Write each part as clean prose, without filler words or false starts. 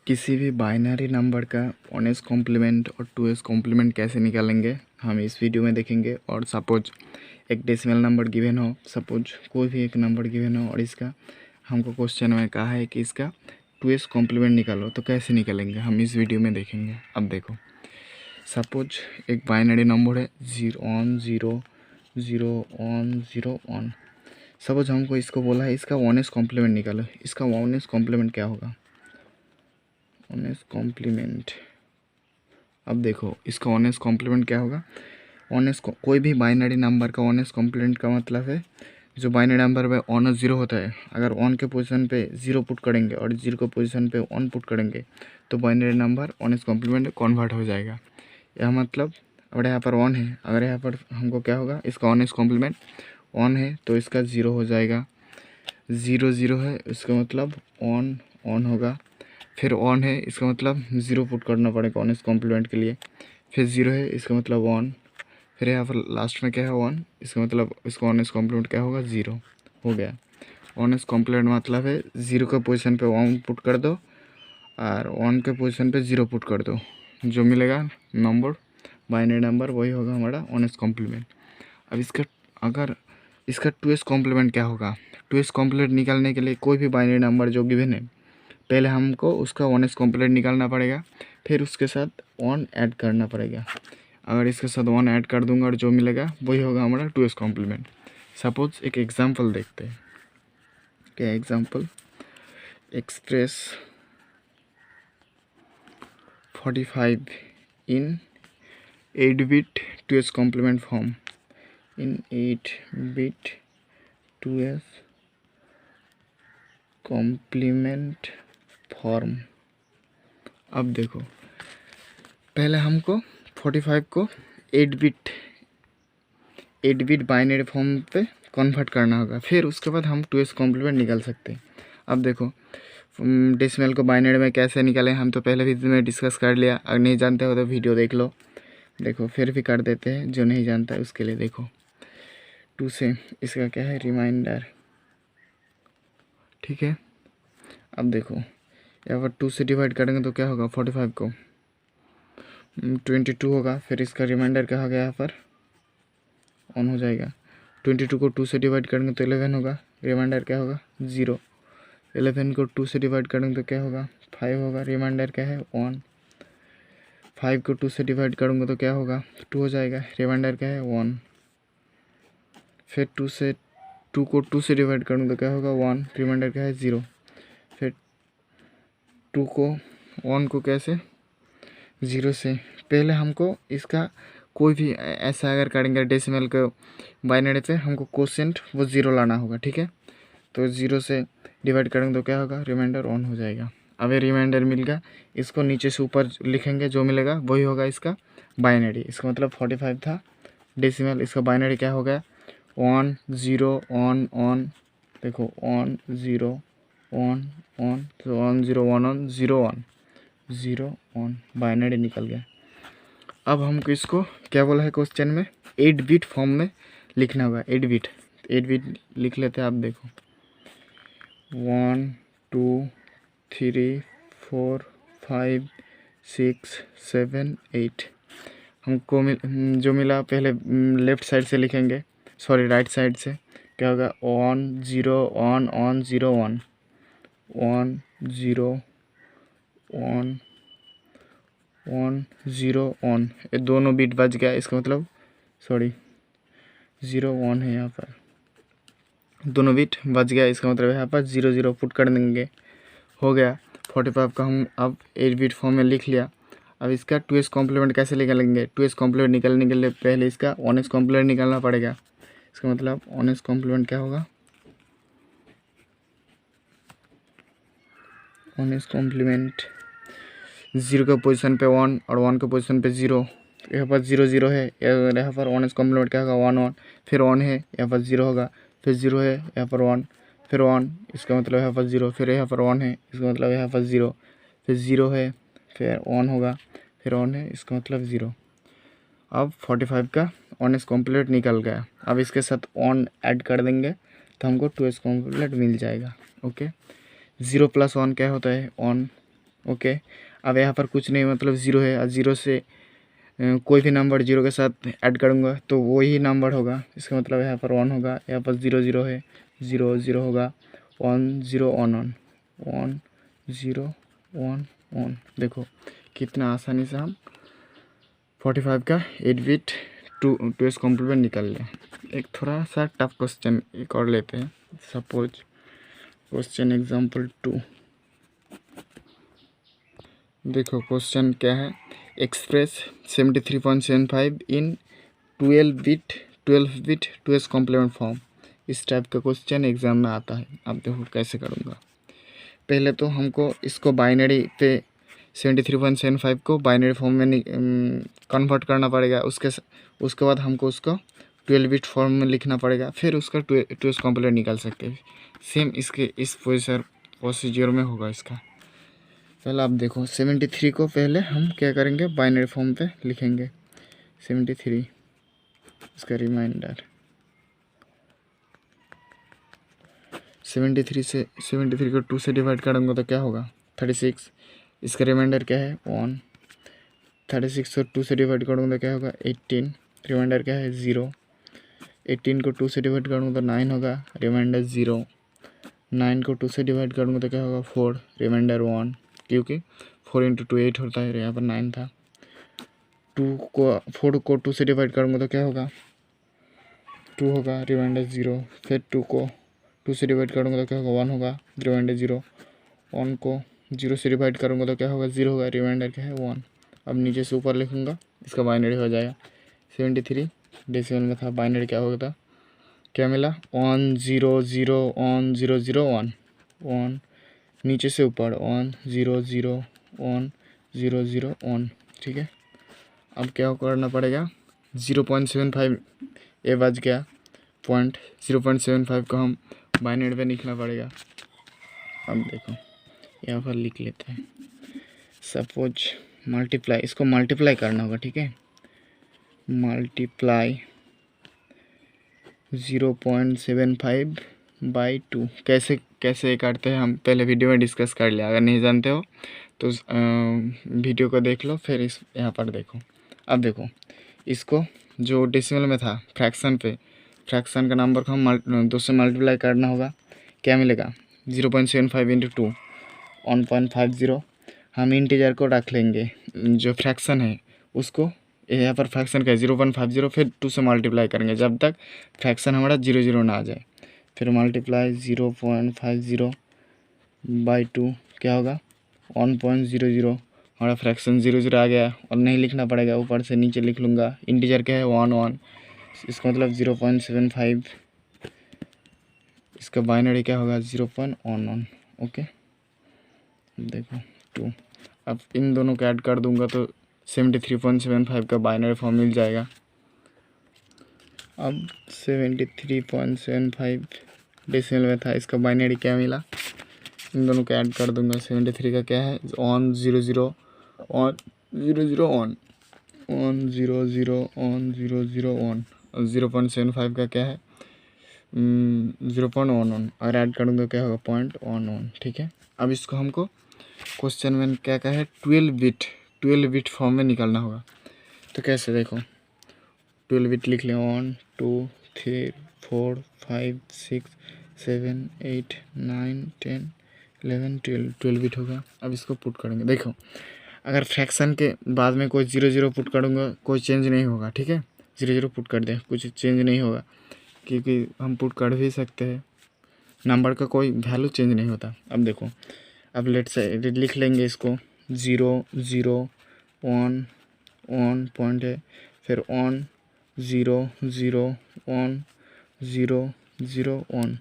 किसी भी binary number का 1s कॉम्प्लीमेंट और 2s कॉम्प्लीमेंट कैसे निकालेंगे हम इस वीडियो में देखेंगे। और सपोज एक डेसिमल नंबर गिवन हो, सपोज कोई भी एक नंबर गिवन हो और इसका हमको क्वेश्चन में कहा है कि इसका 2s कॉम्प्लीमेंट निकालो, तो कैसे निकालेंगे हम इस वीडियो में देखेंगे। अब देखो, सपोज एक बाइनरी नंबर है 0 1 0 1। सपोज हमको इसको बोला है इसका 1s कॉम्प्लीमेंट निकालो। इसका 1s कॉम्प्लीमेंट क्या होगा? 1s कॉम्प्लीमेंट, अब देखो इसका 1s कॉम्प्लीमेंट क्या होगा। 1s कोई भी बाइनरी नंबर का 1s कॉम्प्लीमेंट का मतलब है जो बाइनरी नंबर में 1 और 0 होता है, अगर 1 के पोजीशन पे 0 पुट करेंगे और 0 के पोजीशन पे 1 पुट करेंगे तो binary number 1s complement convert हो जाएगा। यह मतलब अगर यहाँ पर 1 है, अगर यहाँ पर हमको क्या होगा, इसका 1s कॉम्प्लीमेंट 1 है तो इसका 0 हो जाएगा। 0 0 है, इसका मतलब 1 होगा। फिर 1 है, इसका मतलब 0 पुट करना पड़ेगा 1s कॉम्प्लीमेंट के लिए। फिर 0 है, इसका मतलब 1। फिर यहाँ पर लास्ट में क्या है 1, इसका मतलब इसका 1s कॉम्प्लीमेंट क्या होगा, 0 हो गया। 1s कॉम्प्लीमेंट मतलब है 0 के पोजीशन पे 1 पुट कर दो और 1 के पोजीशन पे 0 पुट कर दो, जो मिलेगा नंबर बाइनरी नंबर वही होगा हमारा 1s कॉम्प्लीमेंट। अब इसका अगर इसका 2s कॉम्प्लीमेंट क्या होगा, 2s कॉम्प्लीमेंट निकालने के लिए कोई भी बाइनरी नंबर जो गिवन है पहले हमको उसका 1s कॉम्प्लीमेंट निकालना पड़ेगा, फिर उसके साथ 1 ऐड करना पड़ेगा। अगर इसके साथ 1 ऐड कर दूंगा और जो मिलेगा वही होगा हमारा 2s कॉम्प्लीमेंट। सपोज एक एग्जांपल देखते हैं। क्या एग्जांपल? एक्सप्रेस 45 इन 8 बिट 2s कॉम्प्लीमेंट फॉर्म। इन 8 बिट 2s कॉम्प्लीमेंट फॉर्म। अब देखो, पहले हमको 45 को 8 बिट बाइनरी फॉर्म पे कन्वर्ट करना होगा, फिर उसके बाद हम 2s कॉम्प्लीमेंट निकाल सकते हैं। अब देखो डेसिमल को बाइनरी में कैसे निकालें हम तो पहले वीडियो में डिस्कस कर लिया। अगर नहीं जानते हो तो वीडियो देख लो। देखो फिर भी कर देते हैं, जो नहीं जानता है उसके लिए। देखो 2 से इसका क्या है, रिमाइंडर, ठीक है। अब देखो यहाँ पर 2 से डिवाइड करेंगे तो क्या होगा, 45 को 22 होगा। फिर इसका रिमाइंडर क्या होगा, यहाँ पर 1 हो जाएगा। 22 को 2 से डिवाइड करेंगे तो 11 होगा। रिमाइंडर क्या होगा, 0। 11 को 2 से डिवाइड करेंगे तो क्या होगा, 5 होगा। रिमाइंडर क्या है, 1। 5 को 2 से डिवाइड करूँगा तो क्या होगा, 2 हो जाएगा। रिमाइंडर क्या है, 1। फिर 2 को 2 से डिवाइड करूँगा तो क्या होगा, 1। रिमाइंडर क्या है, 0। फिर 2 को 1 को कैसे, 0 से। पहले हमको इसका कोई भी ऐसा अगर करेंगे डेसिमल को बाइनरी पे, हमको कोसेंट वो 0 लाना होगा, ठीक है। तो 0 से डिवाइड करेंगे तो क्या होगा, रिमाइंडर 1 हो जाएगा। अब ये रिमाइंडर मिल गया, इसको नीचे से ऊपर लिखेंगे, जो मिलेगा वही होगा इसका बाइनरी। इसका मतलब 45 था डेसिमल, इसका बाइनरी क्या हो गया, 1 0 1 1। देखो 1 0 1 1, तो 1 0 1 1 0 1 0 1 बाइनरी निकल गया। अब हमको इसको क्या बोला है क्वेश्चन में, 8 बिट फॉर्म में लिखना होगा। 8 बिट लिख लेते हैं। आप देखो 1 2 3 4 5 6 7 8। हमको जो मिला पहले लेफ़्ट साइड से लिखेंगे, सॉरी राइट साइड से। क्या होगा, 1 0 1 1 0 1 1 0 1 1 0 1। ये दोनों बिट बच गया, इसका मतलब सॉरी 0 1 है, यहाँ पर दोनों बिट बच गया। इसका मतलब यहाँ पर 0 0 पुट कर देंगे, हो गया। 45 का हम अब 8 बिट फॉर्म में लिख लिया। अब इसका 2s कॉम्प्लीमेंट कैसे निकालेंगे, 2s कॉम्प्लीमेंट निकालने के लिए पहले इसका 1s कॉम्प्लीमेंट निकालना पड़ेगा। इसका मतलब 1s कॉम्प्लीमेंट क्या होगा, 1s कॉम्प्लीमेंट 0 के पोजीशन पे 1 और 1 के पोजीशन पे 0। यहाँ पर 0 0 है, यहाँ पर 1s कॉम्प्लीमेंट क्या होगा, 1 1। फिर 1 है, यहाँ पर 0 होगा। फिर 0 है, यहाँ पर 1। फिर 1, इसका मतलब यहाँ पर 0। फिर यहाँ पर 1 है, इसका मतलब यहाँ पर 0। फिर 0 है, फिर 1 होगा। फिर 1 है, इसका मतलब 0। अब 45 का 1s कॉम्प्लीमेंट निकल गया। अब इसके साथ 1 ऐड कर देंगे तो हमको 2s कॉम्प्लीमेंट मिल जाएगा। ओके, 0 + 1 क्या होता है, 1 ओके। अब यहाँ पर कुछ नहीं, मतलब ज़ीरो है, और ज़ीरो से कोई भी नंबर ज़ीरो के साथ ऐड करूँगा तो वही नंबर होगा। इसका मतलब यहाँ पर 1 होगा, यहाँ पर 0 0 है, 0 0 होगा, 1 0 1 1 1 0 1 1। देखो कितना आसानी से हम 45 का 8 बिट 2s कॉम्प्लीमेंट निकाल लिया। एक थोड़ा सा टफ क्वेश्चन एक और लेते हैं। Suppose question example 2। देखो क्वेश्चन क्या है, एक्सप्रेस 73.75 इन 12 बिट 2s कॉम्प्लीमेंट फॉर्म। इस टाइप का क्वेश्चन एग्जाम में आता है। अब देखो कैसे करूँगा। पहले तो हमको इसको बाइनरी पे 73.75 को बाइनरी फॉर्म में कन्वर्ट करना पड़ेगा। उसके बाद हमको उसको 12 बिट फॉर्म में लिखना पड़ेगा, फिर उसका 2s कॉम्प्लीमेंट निकाल सकते हैं। सेम इसके इस प्रोसीजर में होगा इसका। पहले आप देखो 73 को पहले हम क्या करेंगे, बाइनरी फॉर्म पे लिखेंगे 73, इसका रिमाइंडर 73 से 73 को 2 से डिवाइड करूँगा तो क्या होगा 36। इसका रिमाइंडर क्या है 1। 36 को 2 से डिवाइड करूँगा तो क्या होगा 18, रिमाइंडर क्या है 0। 18 को 2 से डिवाइड करूँगा तो 9 होगा, रिमाइंडर 0। 9 को 2 से डिवाइड करूँगा तो क्या होगा 4, रिमाइंडर 1, क्योंकि 4 × 2 8 होता है, यहाँ पर 9 था। 4 को 2 से डिवाइड करूँगा तो क्या होगा 2 होगा, रिमाइंडर 0। फिर 2 को 2 से डिवाइड करूँगा तो क्या होगा 1 होगा, रिमाइंडर 0। 1 को 0 से डिवाइड करूँगा तो क्या होगा 0 होगा, रिमाइंडर क्या है 1। अब नीचे से ऊपर लिखूँगा, इसका बाइनरी हो जाएगा 73 डेसिमल में था, बाइनरी क्या होगा था, क्या मिला 1 0 0 1 0 0 1 1। नीचे से ऊपर 1 0 0 1 0 0 1। ठीक है। अब क्या करना पड़ेगा 0.75 ये बच गया पॉइंट, 0.75 को हम बाइनरी पे लिखना पड़ेगा। अब देखो यहाँ पर लिख लेते हैं। सपोज मल्टीप्लाई, इसको मल्टीप्लाई करना होगा। ठीक है, मल्टीप्लाई 0.75 बाई 2 कैसे करते हैं हम पहले वीडियो में डिस्कस कर लिया। अगर नहीं जानते हो तो वीडियो को देख लो, फिर इस यहाँ पर देखो। अब देखो इसको जो डेसिमल में था फ्रैक्शन पे, फ्रैक्शन का नंबर को हम 2 से मल्टीप्लाई करना होगा। क्या मिलेगा 0.75 × 2 1.50। हम इंटीजर को रख लेंगे, जो फ्रैक्शन है उसको यहाँ पर फ्रैक्शन का 0.50, फिर 2 से मल्टीप्लाई करेंगे जब तक फ्रैक्शन हमारा 0 0 ना आ जाए। फिर मल्टीप्लाई 0.50 बाई 2 क्या होगा 1.00। हमारा फ्रैक्शन 0 0 आ गया और नहीं लिखना पड़ेगा, ऊपर से नीचे लिख लूँगा। इंटीजर क्या है 1 1, इसका मतलब 0.75। इसका बाइनरी क्या होगा 0.11। ओके देखो 2। अब इन दोनों को ऐड कर दूंगा तो 73.75 का बाइनरी फॉर्म मिल जाएगा। अब 73.75 डेसिमल में था, इसका बाइनरी क्या मिला, इन दोनों को ऐड कर दूंगा। 73 का क्या है 1 0 0 1 0 0 1 1 0 0 1 0 0 1 और 0.75 का क्या है 0.11 और ऐड करूँगा क्या होगा 0.11। ठीक है। अब इसको हमको क्वेश्चन में क्या है 12 बिट फॉर्म में निकालना होगा। तो कैसे देखो 12 बिट लिख लें 1 2 3 4 5 6 7 8 9 10 11 12 बिट होगा। अब इसको पुट करेंगे। देखो अगर फ्रैक्शन के बाद में कोई 0 0 पुट करूँगा कोई चेंज नहीं होगा। ठीक है, 0 0 पुट कर दें कुछ चेंज नहीं होगा, क्योंकि हम पुट कर भी सकते हैं, नंबर का कोई वैल्यू चेंज नहीं होता। अब देखो अब लेट से लिख लेंगे इसको 0 0 1 1 पॉइंट है, फिर 1 0 0 1 0 0 1।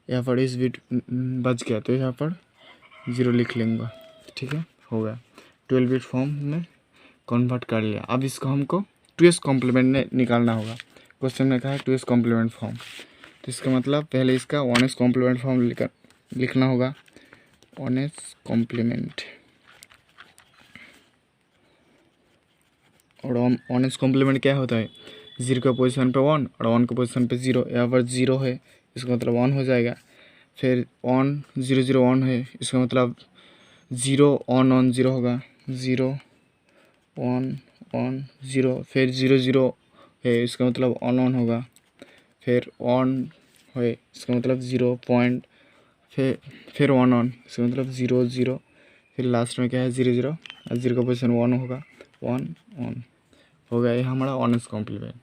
यहाँ पर इस बिट बच गया तो यहाँ पर 0 लिख लेंगे। ठीक है, हो गया 12 बिट फॉर्म में कन्वर्ट कर लिया। अब इसको हमको 2s कॉम्प्लीमेंट में निकालना होगा। क्वेश्चन में कहा है 2s कॉम्प्लीमेंट फॉर्म, तो इसका मतलब पहले इसका 1s कॉम्प्लीमेंट फॉर्म लिखना होगा। 1s कॉम्प्लीमेंट, और 1s कॉम्प्लीमेंट क्या होता है 0 का पोजीशन पे 1 और 1 का पोजीशन पे 0। यहाँ पर 0 है, इसका मतलब 1 हो जाएगा। फिर 1 0 0 1 है, इसका मतलब ज़ीरो ऑन ज़ीरो होगा, ज़ीरो ऑन ज़ीरो, फिर ज़ीरो ज़ीरो है इसका मतलब ऑन होगा, फिर ऑन है इसका मतलब ज़ीरो पॉइंट, फिर ऑन इसका मतलब ज़ीरो ज़ीरो, फिर लास्ट में क्या है ज़ीरो ज़ीरो, और ज़ीरो का पोजिशन वन होगा, ऑन हो गया ये हमारा ऑन एस कॉम्प्लीमेंट।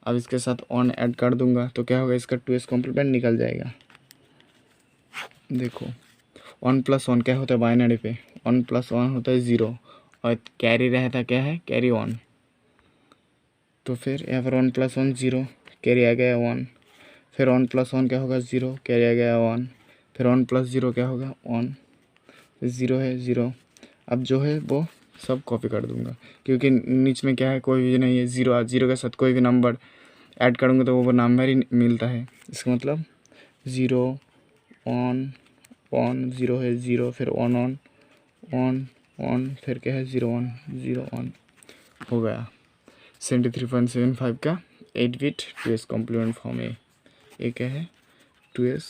अब इसके साथ ऑन ऐड कर दूंगा तो क्या होगा, इसका टू एस कॉम्प्लीमेंट निकल जाएगा। देखो वन प्लस वन क्या होता है बाइनरी पे, वन प्लस वन होता है ज़ीरो, और कैरी रहता क्या है कैरी वन, तो फिर यहाँ पर one plus one zero, carry आ गया वन, फिर वन प्लस वन क्या होगा ज़ीरो, कैरी आ गया वन, फिर वन प्लस ज़ीरो क्या होगा वन, ज़ीरो है ज़ीरो। अब जो है वो सब कॉपी कर दूंगा क्योंकि नीच में क्या है कोई भी नहीं है, ज़ीरो ज़ीरो के साथ कोई भी नंबर ऐड करूँगा तो वो नंबर ही मिलता है। इसका मतलब ज़ीरो ऑन ज़ीरो है ज़ीरो, फिर ऑन फिर क्या है ज़ीरो ऑन हो गया। 73.75 का 8 बिट 2s कॉम्प्लीमेंट फॉर्म है। ये क्या है 2s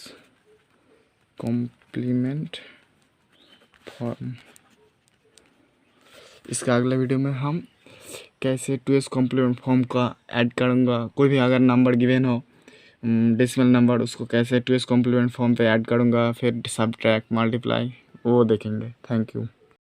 कॉम्प्लीमेंट फॉर्म। इसका अगला वीडियो में हम कैसे 2s कॉम्प्लीमेंट फॉर्म का ऐड करूँगा, कोई भी अगर नंबर गिवन हो डेसिमल नंबर उसको कैसे 2s कॉम्प्लीमेंट फॉर्म पे ऐड करूँगा, फिर सब्ट्रैक्ट मल्टीप्लाई वो देखेंगे। Thank you.